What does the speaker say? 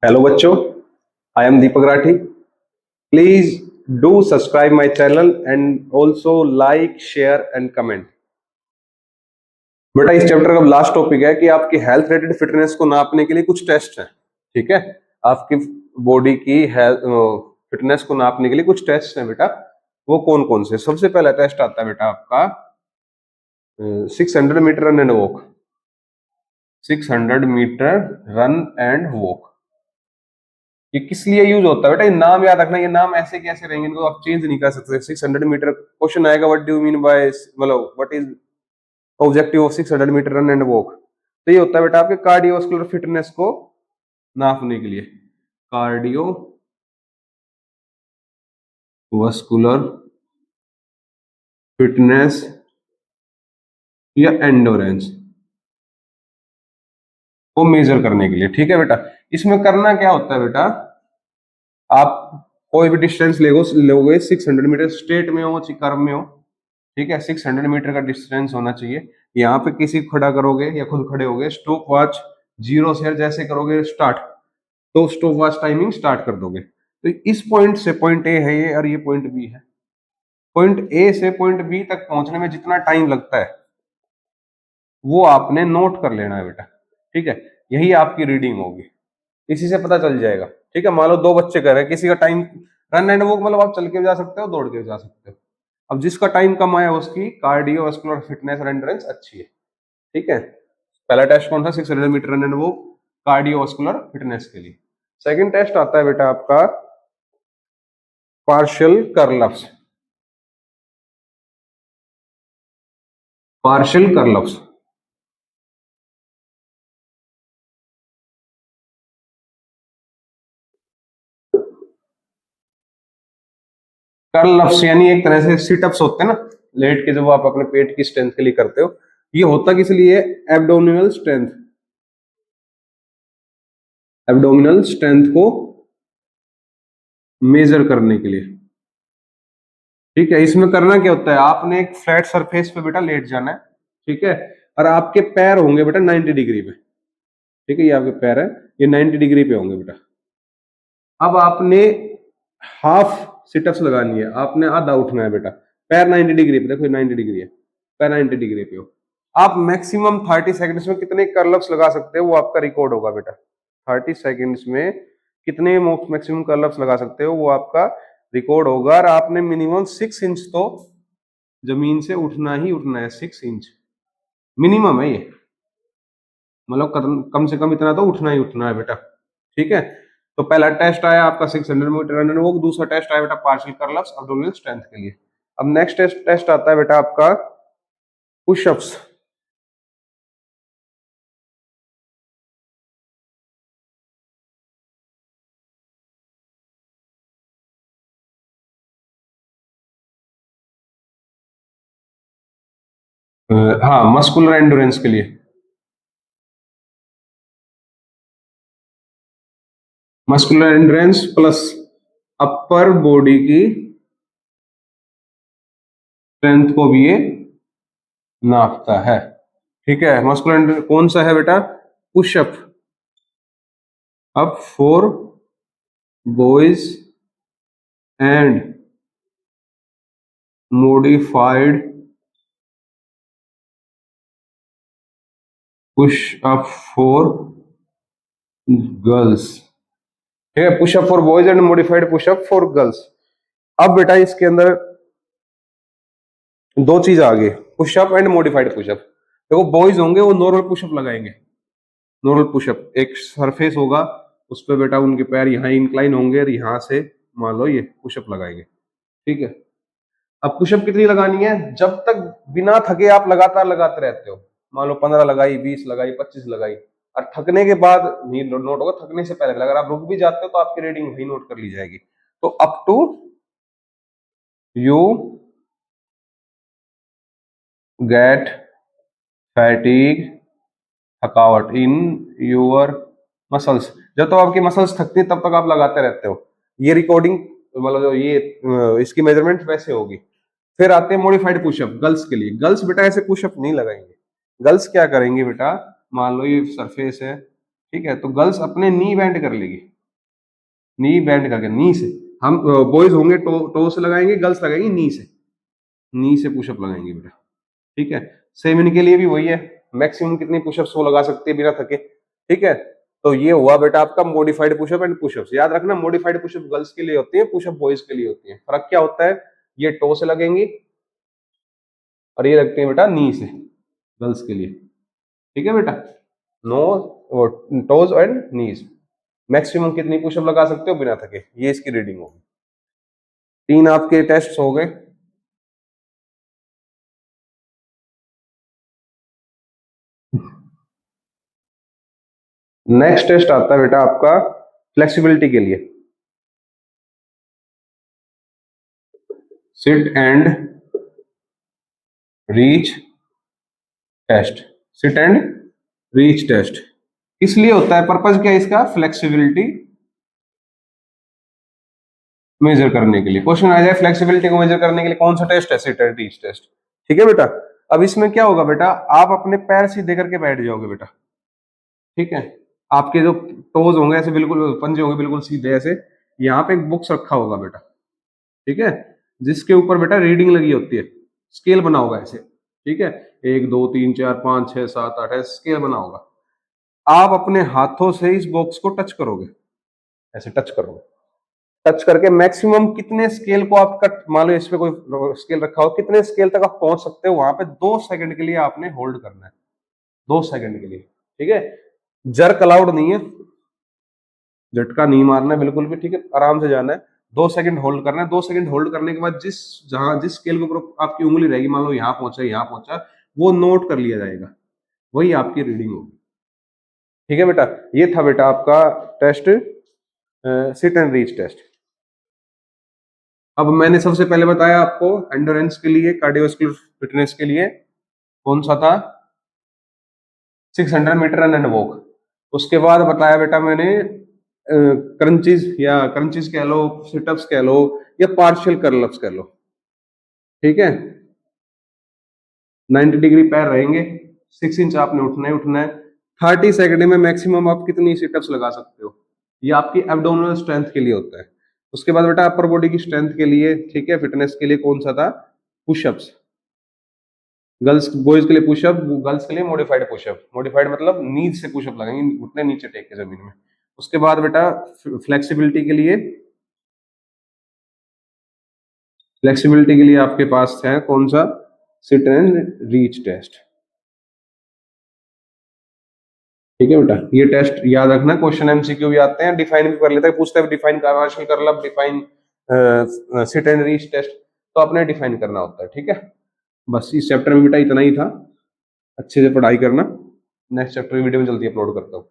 Hello बच्चों, I am Deepak Rathi. Please do subscribe my channel and also like, share and comment. बेटा, इस chapter का last topic है कि आपकी हेल्थ रिलेटेड फिटनेस को नापने के लिए कुछ टेस्ट हैं। ठीक है, आपकी बॉडी की हेल्थ फिटनेस को नापने के लिए कुछ टेस्ट हैं बेटा। वो कौन कौन से? सबसे पहला टेस्ट आता है बेटा आपका 600 metre run and walk. 600 metre run and walk ये किस लिए यूज होता है बेटा? ये नाम याद रखना। ये नाम ऐसे कैसे रहेंगे, इनको आप चेंज नहीं कर सकते। 600 मीटर क्वेश्चन आएगा, what do you mean by, मतलब what is objective of 600 metre run and walk. तो ये होता है बेटा आपके कार्डियोवास्कुलर फिटनेस को नापने के लिए। कार्डियो वस्कुलर फिटनेस या एंडोरेंस को मेजर करने के लिए। ठीक है बेटा, इसमें करना क्या होता है बेटा? आप कोई भी डिस्टेंस लोगे 600 मीटर, स्ट्रेट में हो चाहे कर्व में हो। ठीक है, 600 मीटर का डिस्टेंस होना चाहिए। यहाँ पे किसी को खड़ा करोगे या खुद खड़े होगे, स्टॉप वॉच 0 से जैसे करोगे स्टार्ट, तो स्टॉप वॉच टाइमिंग स्टार्ट कर दोगे। तो इस पॉइंट से, पॉइंट ए है ये और ये पॉइंट बी है, पॉइंट ए से पॉइंट बी तक पहुंचने में जितना टाइम लगता है वो आपने नोट कर लेना है बेटा। ठीक है, यही आपकी रीडिंग होगी, इसी से पता चल जाएगा। ठीक है, मान लो दो बच्चे कर रहे हैं, किसी का टाइम रन एंड वॉक मतलब आप चल के भी जा सकते हो, दौड़ के भी जा सकते हो। अब जिसका टाइम कम आया उसकी कार्डियोवास्कुलर फिटनेस और एंड्योरेंस अच्छी है। ठीक है, पहला टेस्ट कौन था? 600 metre run and walk, cardiovascular fitness के लिए। सेकंड टेस्ट आता है बेटा आपका पार्शियल कर्लअप्स। पार्शियल कर्लअप्स कर्लअप्स यानी एक तरह से सिटअप्स होते हैं ना, लेट के जब आप अपने पेट की स्ट्रेंथ के लिए करते हो। ये होता किस लिए? एब्डोमिनल स्ट्रेंथ, एब्डोमिनल स्ट्रेंथ को मेजर करने के लिए। ठीक है, इसमें करना क्या होता है? आपने एक फ्लैट सरफेस पे बेटा लेट जाना है। ठीक है, और आपके पैर होंगे बेटा 90 डिग्री पे। ठीक है, ये आपके पैर है, ये 90 डिग्री पे होंगे बेटा। अब आपने हाफ सिटअप्स लगानी है, आपने आधा उठना है बेटा। पैर 90 डिग्री पे, देखो 90 डिग्री है, पैर 90 डिग्री पे हो। आप मैक्सिमम 30 सेकंड्स में कितने कर्लअप्स लगा सकते हो वो आपका रिकॉर्ड होगा बेटा। 30 सेकंड्स में कितने मैक्सिमम कर्लअप्स लगा सकते हो वो आपका रिकॉर्ड होगा। और आपने मिनिमम 6 इंच तो जमीन से उठना ही उठना है। 6 इंच मिनिमम है ये, मतलब कम से कम इतना तो उठना ही उठना है बेटा। ठीक है, तो पहला टेस्ट आया आपका 600 मीटर रन एंड वॉक, दूसरा टेस्ट आया बेटा पार्शियल कर्लअप्स एब्डोमिनल स्ट्रेंथ के लिए। अब नेक्स्ट टेस्ट आता है बेटा आपका पुशअप्स। हाँ, मस्कुलर एंडोरेंस के लिए। Muscular endurance plus upper body की स्ट्रेंथ को भी ये नापता है। ठीक है, मस्कुलर कौन सा है बेटा? Pushup. Up for boys and modified push up for girls. ठीक है, pushup for boys and modified pushup for girls. अब बेटा इसके अंदर दो चीज आ गई, पुशअप एंड मॉडिफाइड पुशअप। देखो बॉयज होंगे वो नॉर्मल पुशअप लगाएंगे, नॉर्मल पुशअप, एक सरफेस होगा उस पर बेटा उनके पैर यहाँ इंक्लाइन होंगे और यहाँ से मान लो ये पुशअप लगाएंगे। ठीक है, अब पुशअप कितनी लगानी है? जब तक बिना थके आप लगातार लगाते रहते हो, मान लो 15 लगाई, 20 लगाई, 25 लगाई, और थकने के बाद नहीं नोट होगा, थकने से पहले अगर आप रुक भी जाते हो तो आपकी रीडिंग वही नोट कर ली जाएगी। तो up to you get fatigue, थकावट इन योर मसल्स। जब तक आपकी मसल्स थकती है तब तक आप लगाते रहते हो। ये रिकॉर्डिंग मतलब ये इसकी मेजरमेंट वैसे होगी। फिर आते हैं मॉडिफाइड पुशअप गर्ल्स के लिए। गर्ल्स बेटा ऐसे पुशअप नहीं लगाएंगे। गर्ल्स क्या करेंगे बेटा? मान लो ये सरफेस है, ठीक है, तो गर्ल्स अपने नी बेंड कर लेगी। नी बेंड करके, नी से। हम बॉयज होंगे टो से लगाएंगे, गर्ल्स लगाएंगे नी से, नी से पुशअप लगाएंगे बेटा। ठीक है, सेम इनके लिए भी वही है, मैक्सिमम कितनी पुशअप्स वो लगा सकते हैं बिना थके। ठीक है, तो ये हुआ बेटा आपका मॉडिफाइड पुशअप एंड पुशअप्स। याद रखना, मॉडिफाइड पुशअप गर्ल्स के लिए होती है, पुशअप बॉयज के लिए होती है। फर्क क्या होता है, ये टो से लगेंगी और ये रखते हैं बेटा नी से, गर्ल्स के लिए। ठीक है बेटा, no toes and knees. Maximum कितनी पुशअप लगा सकते हो बिना थके, ये इसकी रीडिंग होगी। 3 आपके टेस्ट हो गए। नेक्स्ट टेस्ट आता है बेटा आपका फ्लेक्सिबिलिटी के लिए, sit and reach test. Sit and reach test किस लिए होता है, पर्पज क्या है इसका, फ्लेक्सिबिलिटी मेजर करने के लिए। क्वेश्चन आ जाए फ्लेक्सिबिलिटी को मेजर करने के लिए कौन सा टेस्ट है, सिट एंड रीच टेस्ट। ठीक है बेटा, अब इसमें क्या होगा बेटा, आप अपने पैर सीधे करके बैठ जाओगे बेटा। ठीक है, आपके जो टोज होंगे ऐसे बिल्कुल, पंजे होंगे बिल्कुल सीधे ऐसे। यहाँ पे एक बुक्स रखा होगा बेटा, ठीक है, जिसके ऊपर बेटा रीडिंग लगी होती है, स्केल बना होगा ऐसे। ठीक है, 1 2 3 4 5 6 7 8 ऐसे स्केल बना होगा। आप अपने हाथों से इस बॉक्स को टच करोगे, ऐसे टच करोगे। टच करके मैक्सिमम कितने स्केल को आप कट, मान लो इस पे कोई स्केल रखा हो, कितने स्केल तक आप पहुंच सकते हो, वहां पे 2 सेकंड के लिए आपने होल्ड करना है, 2 सेकंड के लिए। ठीक है, जर्क अलाउड नहीं है, झटका नहीं मारना है बिल्कुल भी। ठीक है, आराम से जाना है, 2 सेकंड होल्ड करना है। 2 सेकंड होल्ड करने के बाद जिस स्केल के ऊपर आपकी उंगली रहेगी, मान लो यहाँ पहुंचा यहाँ पहुंचा, वो नोट कर लिया जाएगा, वही आपकी रीडिंग होगी। ठीक है बेटा, ये था बेटा आपका test, sit and reach test. अब मैंने सबसे पहले बताया आपको एंडोरेंस के लिए, कार्डियोवास्कुलर फिटनेस के लिए कौन सा था, 600 मीटर रन एंड वॉक। उसके बाद बताया बेटा मैंने क्रंचीज, या क्रंचीज कह लो, सिटअप्स कह लो, या पार्शियल कर्लअप्स कह लो। ठीक है, 90 डिग्री पैर रहेंगे, 6 इंच आपने उठना ही उठना है। 30 सेकंड में मैक्सिमम आप कितनी सिटअप्स लगा सकते हो, ये आपकी एब्डोमिनल स्ट्रेंथ के लिए होता है। उसके बाद बेटा अपर बॉडी की स्ट्रेंथ के लिए, ठीक है, फिटनेस के लिए कौन सा था, पुशअप्स। गर्ल्स बॉयज के लिए पुशअप, गर्ल्स के लिए मॉडिफाइड पुशअप। मॉडिफाइड मतलब नीज से पुशअप लगाएंगे, घुटने नीचे टेक के जमीन में। उसके बाद बेटा फ्लेक्सिबिलिटी के लिए, फ्लेक्सिबिलिटी के लिए आपके पास है कौन सा, सिट एंड रीच टेस्ट। ठीक है बेटा, ये टेस्ट याद रखना, क्वेश्चन एमसीक्यू भी आते हैं, डिफाइन भी कर लेते हैं, पूछते हैं define partial curl, define sit and reach test, तो आपने डिफाइन करना होता है। ठीक है, बस इस चैप्टर में बेटा इतना ही था, अच्छे से पढ़ाई करना। नेक्स्ट चैप्टर की वीडियो में जल्दी अपलोड करता हूँ।